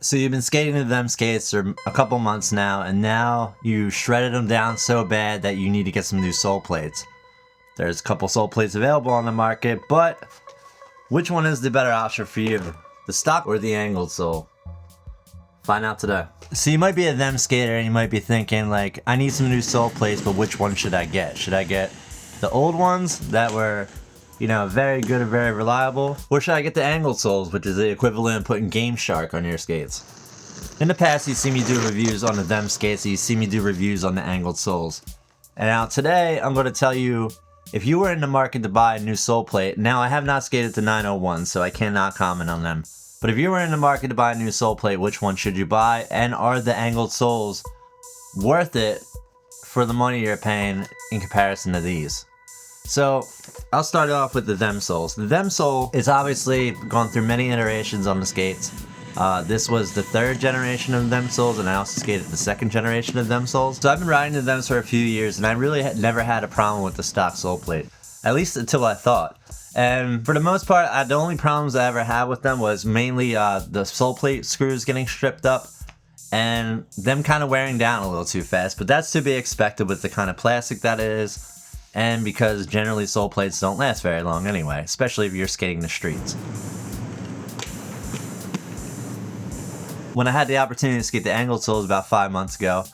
So you've been skating to them skates for a couple months now, and now you shredded them down so bad that you need to get some new sole plates. There's a couple sole plates available on the market, but which one is the better option for you? The stock or the angled sole? Find out today. So you might be a them skater and you might be thinking like, I need some new sole plates, but which one should I get? Should I get the old ones that were, you know, very good and very reliable? Or should I get the angled soles, which is the equivalent of putting Game Shark on your skates? In the past, you've seen me do reviews on the them skates, and you've seen me do reviews on the angled soles. And now today, I'm going to tell you, if you were in the market to buy a new sole plate, now I have not skated to 901, so I cannot comment on them. But if you were in the market to buy a new sole plate, which one should you buy? And are the angled soles worth it for the money you're paying in comparison to these? So I'll start off with the them soles. The them sole is obviously gone through many iterations on the skates. This was the third generation of them soles, and I also skated the second generation of them soles. So I've been riding the thems for a few years, and I really never had a problem with the stock sole plate, at least until I thought. And for the most part, the only problems I ever had with them was mainly the sole plate screws getting stripped up and them kind of wearing down a little too fast. But that's to be expected with the kind of plastic that it is, and because generally sole plates don't last very long anyway, especially if you're skating the streets. When I had the opportunity to skate the angled soles about 5 months ago,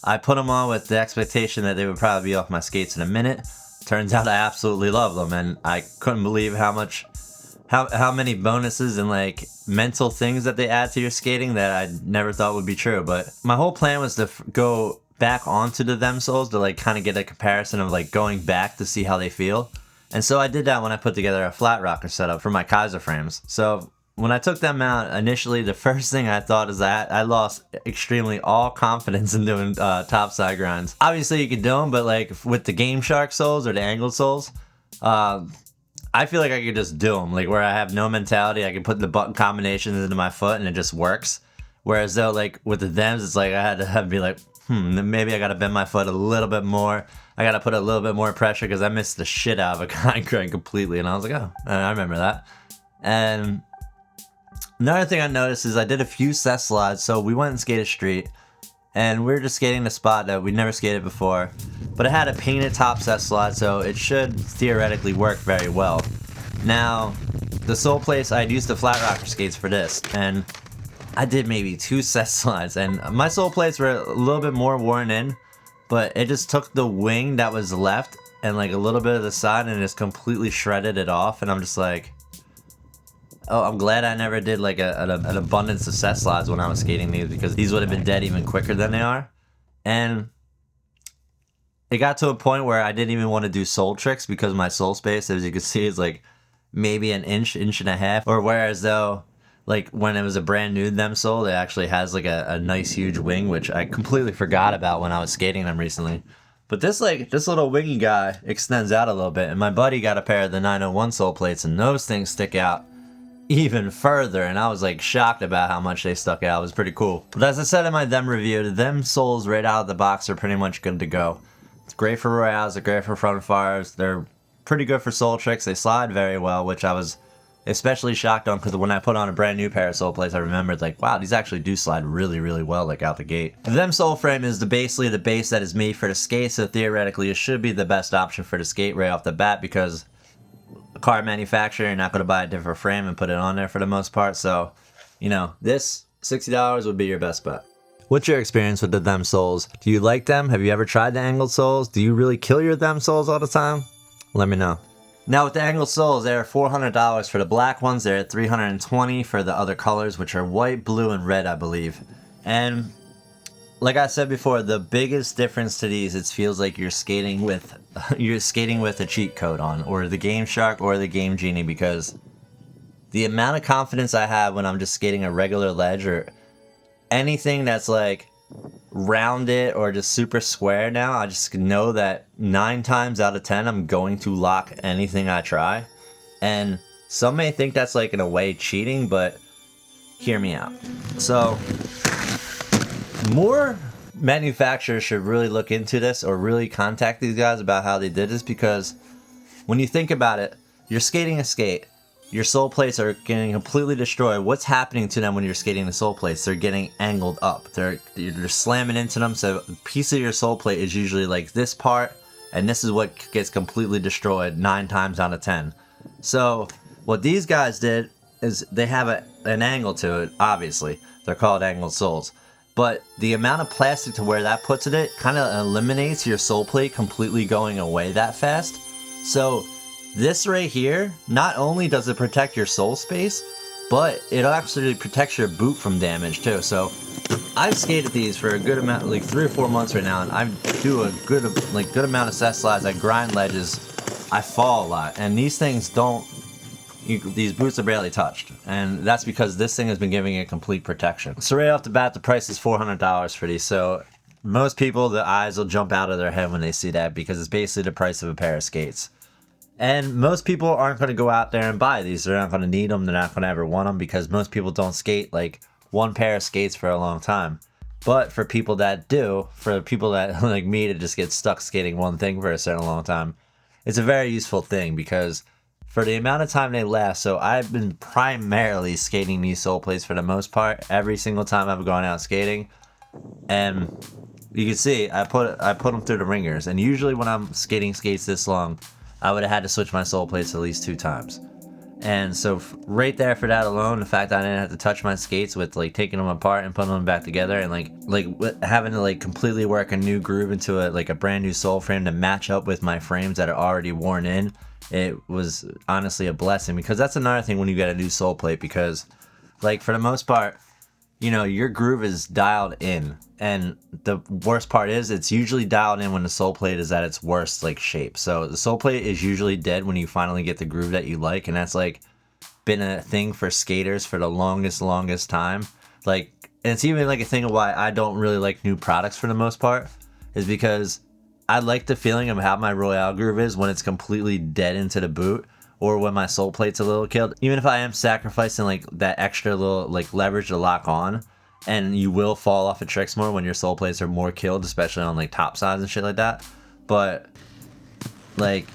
I put them on with the expectation that they would probably be off my skates in a minute. Turns out I absolutely love them, and I couldn't believe how many bonuses and like mental things that they add to your skating that I never thought would be true. But my whole plan was to go back onto the them soles to like kind of get a comparison of like going back to see how they feel. And so I did that when I put together a flat rocker setup for my Kaiser frames. So when I took them out initially, the first thing I thought is that I lost extremely all confidence in doing topside grinds. Obviously you can do them, but like with the Game Shark soles or the angled soles, I feel like I could just do them. Like where I have no mentality, I can put the button combinations into my foot and it just works. Whereas though like with the thems, it's like I had to be like, maybe I gotta bend my foot a little bit more. I gotta put a little bit more pressure because I missed the shit out of a grind completely. And I was like, oh, I remember that. And another thing I noticed is I did a few set slides. So we went and skated street, and we were just skating a spot that we never skated before, but it had a painted top set slide, so it should theoretically work very well. Now, the sole place, I'd used the flat rocker skates for this, and I did maybe 2 set slides, and my sole plates were a little bit more worn in, but it just took the wing that was left and like a little bit of the side and just completely shredded it off, and I'm just like, oh, I'm glad I never did like an abundance of set slides when I was skating these, because these would have been dead even quicker than they are. And it got to a point where I didn't even want to do sole tricks because my sole space, as you can see, is like maybe an inch and a half. Or whereas though, like when it was a brand new them sole, it actually has like a nice huge wing, which I completely forgot about when I was skating them recently. But this little wingy guy extends out a little bit, and my buddy got a pair of the 901 sole plates, and those things stick out even further, and I was like shocked about how much they stuck out. It was pretty cool. But as I said in my them review, the them soles right out of the box are pretty much good to go. It's great for royales, they're great for front fires, they're pretty good for sole tricks, they slide very well, which I was especially shocked on because when I put on a brand new pair of sole plates, I remembered like, wow, these actually do slide really, really well like out the gate. The them sole frame is basically the base that is made for the skate, so theoretically it should be the best option for the skate right off the bat, because car manufacturer, you're not going to buy a different frame and put it on there for the most part. So, you know, this $60 would be your best bet. What's your experience with the them soles? Do you like them? Have you ever tried the angled soles? Do you really kill your them soles all the time? Let me know. Now with the angled soles, they're $400 for the black ones. They're at $320 for the other colors, which are white, blue, and red, I believe. And like I said before, the biggest difference to these, it feels like you're skating with a cheat code on, or the Game Shark or the Game Genie, because the amount of confidence I have when I'm just skating a regular ledge or anything that's like rounded or just super square now, I just know that 9 times out of 10 I'm going to lock anything I try. And some may think that's like in a way cheating, but hear me out. So more manufacturers should really look into this, or really contact these guys about how they did this, because when you think about it, you're skating a skate, your sole plates are getting completely destroyed. What's happening to them when you're skating the sole plates? They're getting angled up. You're slamming into them. So a piece of your sole plate is usually like this part, and this is what gets completely destroyed 9 times out of 10. So what these guys did is they have an angle to it, obviously. They're called angled soles. But the amount of plastic to where that puts it kind of eliminates your sole plate completely going away that fast. So this right here, not only does it protect your sole space, but it actually protects your boot from damage too. So I've skated these for a good amount, like 3 or 4 months right now, and I do a good amount of set slides. I grind ledges, I fall a lot, and these things these boots are barely touched, and that's because this thing has been giving it complete protection. So right off the bat, the price is $400 for these. So most people, the eyes will jump out of their head when they see that, because it's basically the price of a pair of skates. And most people aren't going to go out there and buy these. They're not going to need them. They're not going to ever want them, because most people don't skate like one pair of skates for a long time. But for people that do, for people that like me to just get stuck skating one thing for a certain long time, it's a very useful thing, because for the amount of time they last. So I've been primarily skating these sole plates for the most part every single time I've gone out skating, and you can see I put them through the ringers. And usually when I'm skating skates this long, I would have had to switch my sole plates at least 2 times. And so right there, for that alone, the fact that I didn't have to touch my skates with like taking them apart and putting them back together, and like having to like completely work a new groove into a brand new sole frame to match up with my frames that are already worn in, it was honestly a blessing. Because that's another thing when you get a new sole plate, because like for the most part, you know, your groove is dialed in, and the worst part is it's usually dialed in when the sole plate is at its worst like shape. So the sole plate is usually dead when you finally get the groove that you like, and that's like been a thing for skaters for the longest time. Like, and it's even like a thing of why I don't really like new products for the most part, is because I like the feeling of how my Royale groove is when it's completely dead into the boot, or when my sole plate's a little killed. Even if I am sacrificing like that extra little like leverage to lock on, and you will fall off of tricks more when your sole plates are more killed, especially on like top sides and shit like that. But like,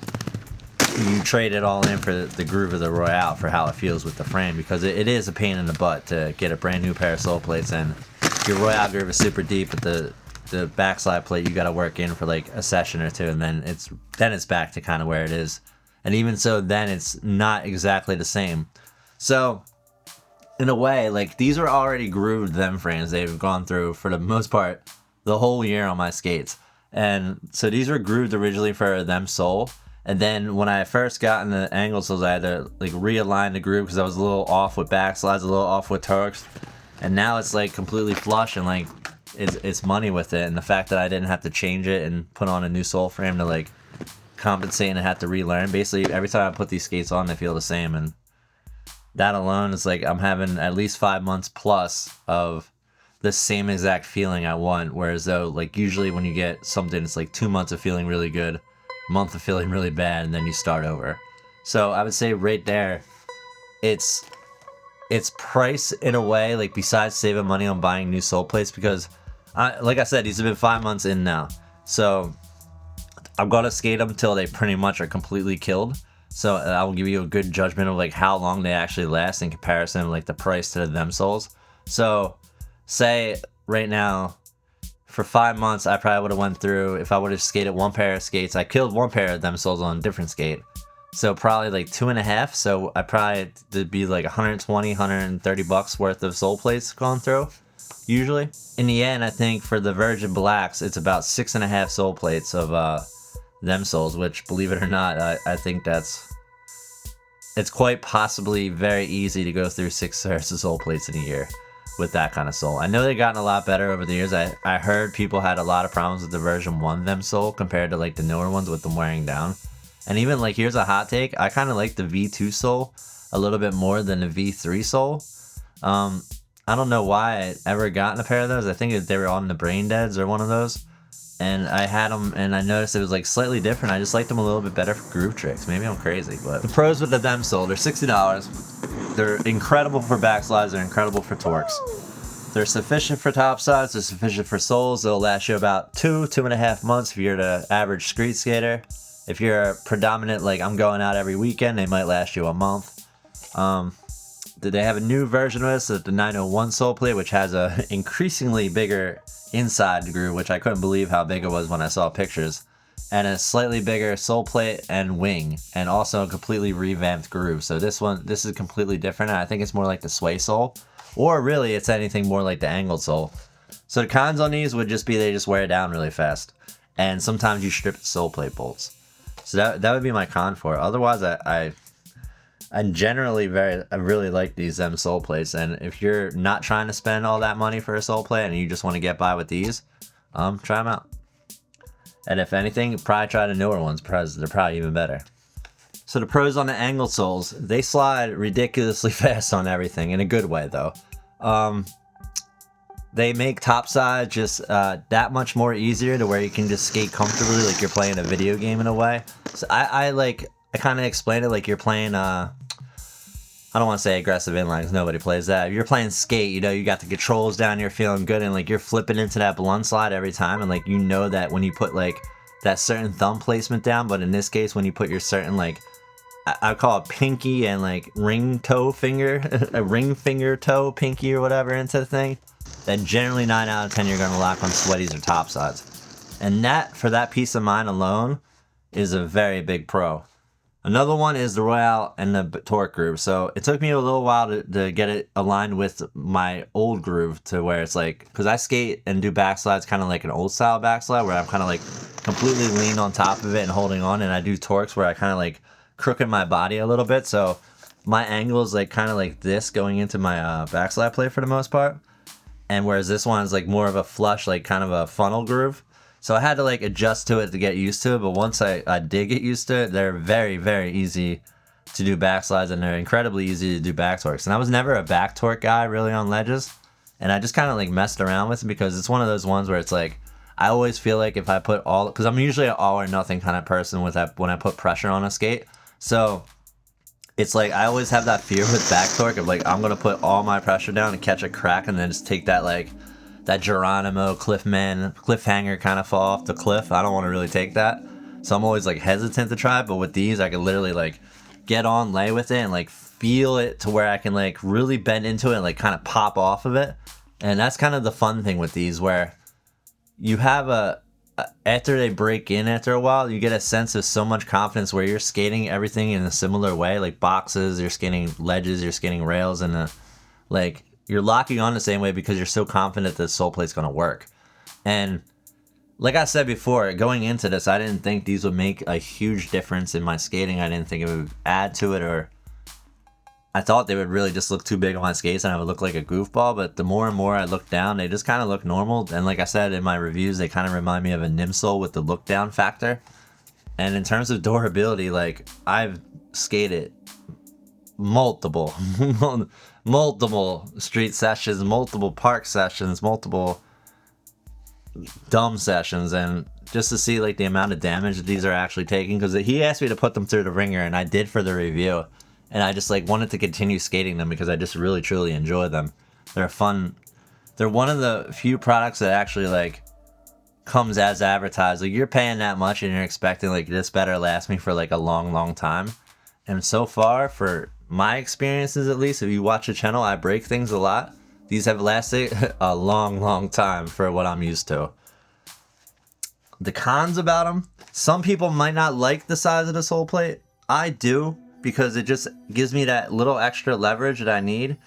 you trade it all in for the groove of the Royale, for how it feels with the frame, because it is a pain in the butt to get a brand new pair of sole plates, and your Royale groove is super deep, but the backslide plate you got to work in for like a session or two, and then it's back to kind of where it is. And even so, then it's not exactly the same. So in a way, like, these are already grooved them frames. They've gone through, for the most part, the whole year on my skates. And so these were grooved originally for them sole. And then when I first got in the angled soles, I had to like realign the groove, because I was a little off with backslides, a little off with torques. And now it's like completely flush, and like it's money with it. And the fact that I didn't have to change it and put on a new sole frame to like compensate and have to relearn. Basically, every time I put these skates on, they feel the same, and that alone is like I'm having at least 5 months plus of the same exact feeling I want. Whereas though, like, usually when you get something, it's like 2 months of feeling really good, a month of feeling really bad, and then you start over. So I would say right there, it's price in a way, like, besides saving money on buying new sole plates, because like I said, these have been 5 months in now, so I'm gonna skate them until they pretty much are completely killed. So I will give you a good judgment of like how long they actually last in comparison of like the price to them soles. So say right now, for 5 months, I probably would have went through, if I would have skated one pair of skates, I killed one pair of them soles on a different skate. So probably like 2.5. So I probably did be like 120, 130 bucks worth of sole plates going through. Usually in the end, I think for the Virgin Blacks, it's about 6.5 sole plates of them soles, which, believe it or not, I think it's quite possibly very easy to go through 6 pairs of sole plates in a year with that kind of sole. I know they've gotten a lot better over the years. I heard people had a lot of problems with the version 1 them sole compared to like the newer ones with them wearing down. And even like, here's a hot take, I kind of like the V2 sole a little bit more than the V3 sole. I don't know why I ever gotten a pair of those. I think they were on the Brain Deads or one of those. And I had them, and I noticed it was like slightly different. I just liked them a little bit better for groove tricks. Maybe I'm crazy, but the pros with the them sole, they're $60. They're incredible for backslides. They're incredible for torques. They're sufficient for top sides. They're sufficient for soles. They'll last you about 2.5 months if you're the average street skater. If you're a predominant, like I'm going out every weekend, they might last you a month. They have a new version of this, the 901 sole plate, which has a increasingly bigger inside groove, which I couldn't believe how big it was when I saw pictures, and a slightly bigger sole plate and wing, and also a completely revamped groove. So this is completely different, and I think it's more like the sway sole, or really it's anything more like the angled sole. So the cons on these would just be they just wear down really fast, and sometimes you strip the sole plate bolts. So that would be my con for it. Otherwise, I'm generally I really like these sole plates, and if you're not trying to spend all that money for a sole plate and you just want to get by with these, try them out. And if anything, probably try the newer ones because they're probably even better. So the pros on the angled soles, they slide ridiculously fast on everything, in a good way though. They make topside just that much more easier to where you can just skate comfortably like you're playing a video game in a way. So I kind of explain it like you're playing I don't want to say aggressive inline because nobody plays that. If you're playing skate, you know, you got the controls down, you're feeling good, and like you're flipping into that blunt slide every time, and like you know that when you put like that certain thumb placement down, but in this case when you put your certain like I call it pinky and like ring toe finger, a ring finger toe pinky or whatever into the thing, then generally 9 out of 10 you're gonna lock on sweaties or topsides, and that for that peace of mind alone is a very big pro. Another one is the Royale and the torque groove. So it took me a little while to get it aligned with my old groove to where it's like, because I skate and do backslides kind of like an old style backslide where I'm kind of like completely lean on top of it and holding on, and I do torques where I kind of like crooked my body a little bit. So my angle is like kind of like this going into my backslide plate for the most part. And whereas this one is like more of a flush, like kind of a funnel groove. So I had to like adjust to it to get used to it, but once I did get used to it, they're very, very easy to do backslides, and they're incredibly easy to do back torques. And I was never a back torque guy really on ledges, and I just kind of like messed around with it because it's one of those ones where it's like, I always feel like if I put all, because I'm usually an all or nothing kind of person with that when I put pressure on a skate. So it's like I always have that fear with back torque of like, I'm going to put all my pressure down and catch a crack and then just take that like, that Geronimo cliffhanger kind of fall off the cliff. I don't want to really take that. So I'm always like hesitant to try, but with these I can literally like get on, lay with it, and like feel it to where I can like really bend into it and like kind of pop off of it. And that's kind of the fun thing with these, where you have after they break in after a while, you get a sense of so much confidence where you're skating everything in a similar way, like boxes, you're skating ledges, you're skating rails, and like you're locking on the same way because you're so confident that the sole plate's going to work. And like I said before, going into this, I didn't think these would make a huge difference in my skating. I didn't think it would add to it, or I thought they would really just look too big on my skates and I would look like a goofball. But the more and more I look down, they just kind of look normal. And like I said in my reviews, they kind of remind me of a Nim sole with the look down factor. And in terms of durability, like I've skated multiple street sessions, multiple park sessions, multiple dumb sessions, and just to see like the amount of damage that these are actually taking, because he asked me to put them through the ringer and I did for the review, and I just like wanted to continue skating them because I just really truly enjoy them. They're fun. They're one of the few products that actually like comes as advertised. Like you're paying that much and you're expecting like this better last me for like a long time. And so far, for my experiences at least, if you watch the channel, I break things a lot. These have lasted a long time for what I'm used to. The cons about them, some people might not like the size of the sole plate. I do, because it just gives me that little extra leverage that I need.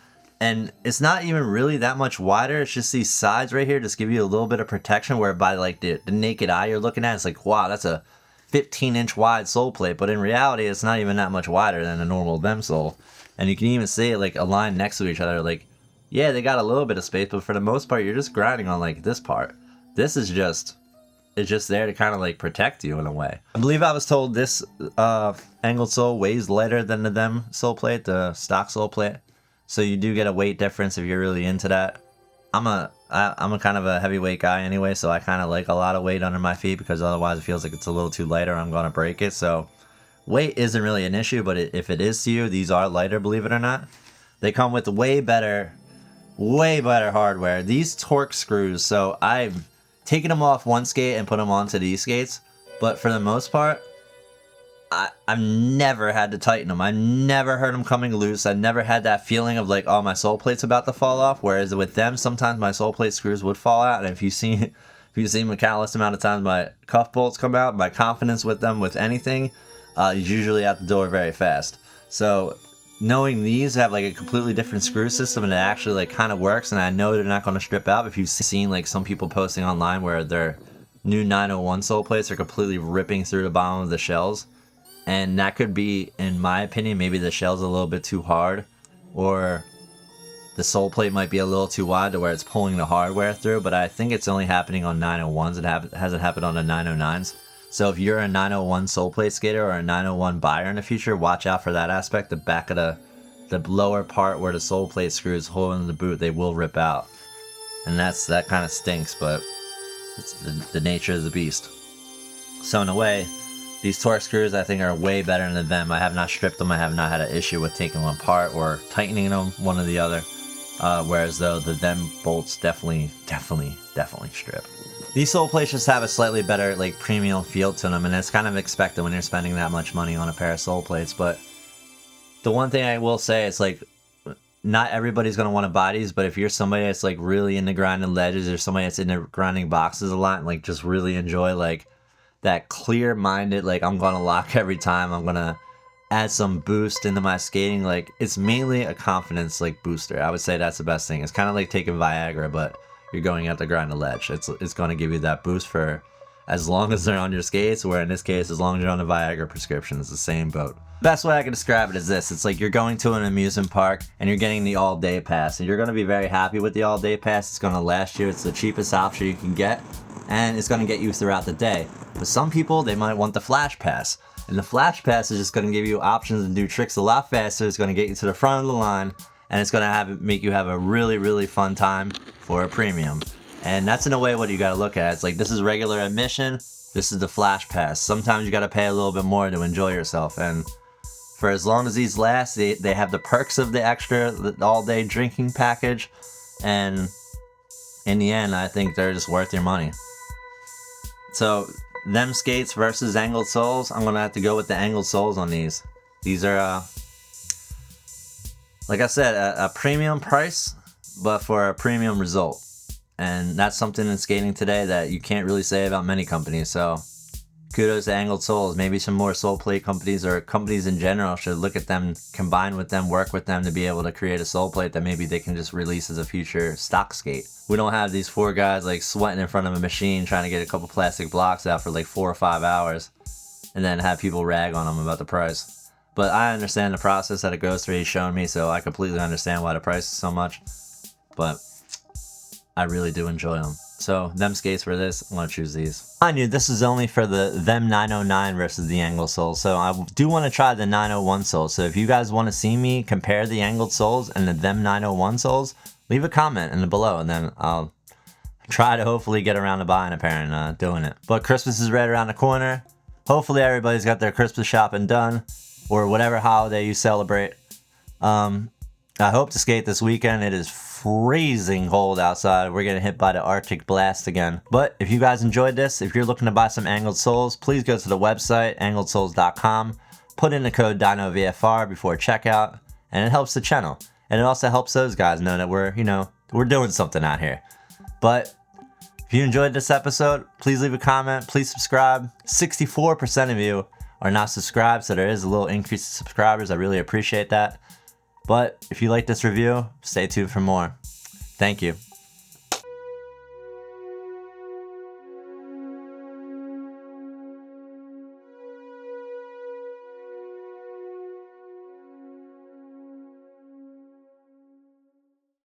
And it's not even really that much wider. It's just these sides right here just give you a little bit of protection, whereby like the naked eye you're looking at, it's like, wow, that's a 15-inch wide sole plate, but in reality it's not even that much wider than a normal Bem sole. And you can even see it like aligned next to each other. Like, yeah, they got a little bit of space, but for the most part you're just grinding on like this part. This is just, it's just there to kind of like protect you in a way. I believe I was told this angled sole weighs lighter than the Bem sole plate, the stock sole plate, so you do get a weight difference if you're really into that. I'm a kind of a heavyweight guy anyway, so I kind of like a lot of weight under my feet, because otherwise it feels like it's a little too light or I'm going to break it. So weight isn't really an issue, but if it is to you, these are lighter, believe it or not. They come with way better hardware. These torque screws, so I've taken them off one skate and put them onto these skates, but for the most part, I've never had to tighten them. I never heard them coming loose. I never had that feeling of like, oh, my sole plate's about to fall off. Whereas with them, sometimes my sole plate screws would fall out. And if you've seen the countless amount of times my cuff bolts come out, my confidence with them with anything is usually out the door very fast. So knowing these have like a completely different screw system and it actually like kind of works, and I know they're not going to strip out. If you've seen like some people posting online where their new 901 sole plates are completely ripping through the bottom of the shells. And that could be, in my opinion, maybe the shell's a little bit too hard, or the sole plate might be a little too wide to where it's pulling the hardware through. But I think it's only happening on 901s. It hasn't happened on the 909s. So if you're a 901 sole plate skater or a 901 buyer in the future, watch out for that aspect. The back of the lower part where the sole plate screws holding the boot, they will rip out. And that kind of stinks, but it's the nature of the beast. So in a way, these torque screws I think are way better than them. I have not stripped them. I have not had an issue with taking them apart or tightening them, one or the other. Whereas though the them bolts definitely strip. These sole plates just have a slightly better like premium feel to them, and it's kind of expected when you're spending that much money on a pair of sole plates. But the one thing I will say is like, not everybody's going to want to buy these, but if you're somebody that's like really into grinding ledges or somebody that's into grinding boxes a lot and like just really enjoy like that clear-minded, like I'm gonna lock every time, I'm gonna add some boost into my skating, like it's mainly a confidence like booster. I would say that's the best thing. It's kind of like taking Viagra, but you're going out to grind a ledge. It's gonna give you that boost for as long as they're on your skates, where in this case, as long as you're on a Viagra prescription, it's the same boat. Best way I can describe it is this: it's like you're going to an amusement park and you're getting the all-day pass, and you're gonna be very happy with the all-day pass. It's gonna last you. It's the cheapest option you can get, and it's gonna get you throughout the day. But some people, they might want the flash pass, and the flash pass is just gonna give you options to do tricks a lot faster. It's gonna get you to the front of the line, and it's gonna make you have a really, really fun time for a premium. And that's in a way what you gotta look at. It's like, this is regular admission, this is the flash pass. Sometimes you gotta pay a little bit more to enjoy yourself, and for as long as these last, they have the perks of the extra, the all-day drinking package, and in the end, I think they're just worth your money. So, them skates versus angled soles, I'm gonna have to go with the angled soles on these. These are, like I said, a premium price, but for a premium result. And that's something in skating today that you can't really say about many companies. So kudos to angled soles. Maybe some more sole plate companies or companies in general should look at them, combine with them, work with them to be able to create a sole plate that maybe they can just release as a future stock skate. We don't have these four guys like sweating in front of a machine trying to get a couple plastic blocks out for like 4 or 5 hours and then have people rag on them about the price. But I understand the process that it goes through. He's shown me, so I completely understand why the price is so much. But I really do enjoy them. So, them skates for this, I'm going to choose these. Mind you, this is only for the them 909 versus the angled soles. So, I do want to try the 901 soles. So, if you guys want to see me compare the angled soles and the them 901 soles, leave a comment in the below, and then I'll try to hopefully get around to buying a pair and doing it. But Christmas is right around the corner. Hopefully, everybody's got their Christmas shopping done, or whatever holiday you celebrate. I hope to skate this weekend. It is freezing cold outside. We're getting hit by the Arctic blast again. But if you guys enjoyed this, if you're looking to buy some angled soles, please go to the website, angledsoles.com. Put in the code DinoVFR before checkout, and it helps the channel. And it also helps those guys know that we're doing something out here. But if you enjoyed this episode, please leave a comment, please subscribe. 64% of you are not subscribed, so there is a little increase in subscribers. I really appreciate that. But if you like this review, stay tuned for more. Thank you.